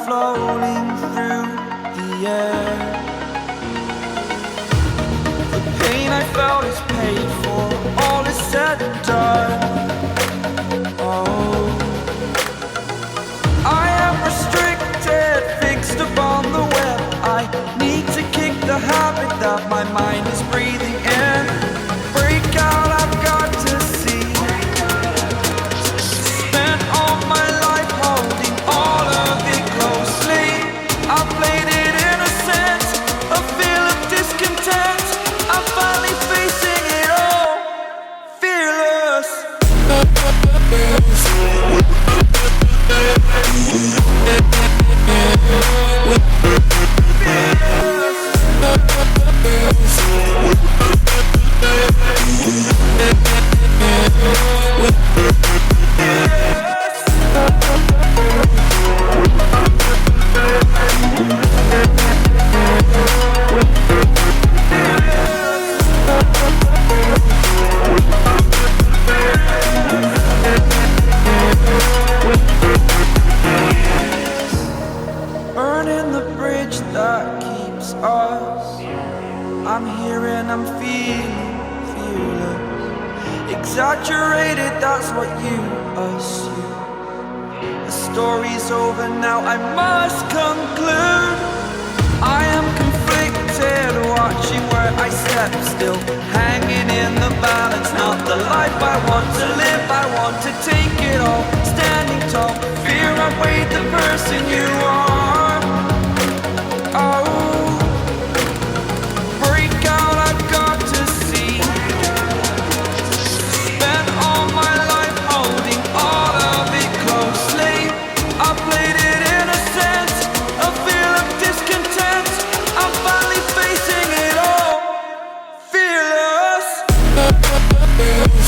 floating through the air. The pain I felt is paid for, all is said and done. Oh, I am restricted, fixed upon the web. I need to kick the habit that my mind is breathing in. Break out, I've got to see. Spent all my life holding all of it closely. I played it innocent, a feel of discontent. I'm finally facing it all, fearless. Burning the bridge that keeps us. I'm here and I'm feeling fearless. Exaggerated, that's what you assume. The story's over now, I must conclude. I am conflicted, watching where I step still, hanging in the balance. Not the life I want to live, I want to take it all. Standing tall, fear I weighed the person you are. Oh, break out, I've got to see. Spent all my life holding all of it closely. I played it innocent, a feel of discontent. I'm finally facing it all, fearless. Fearless.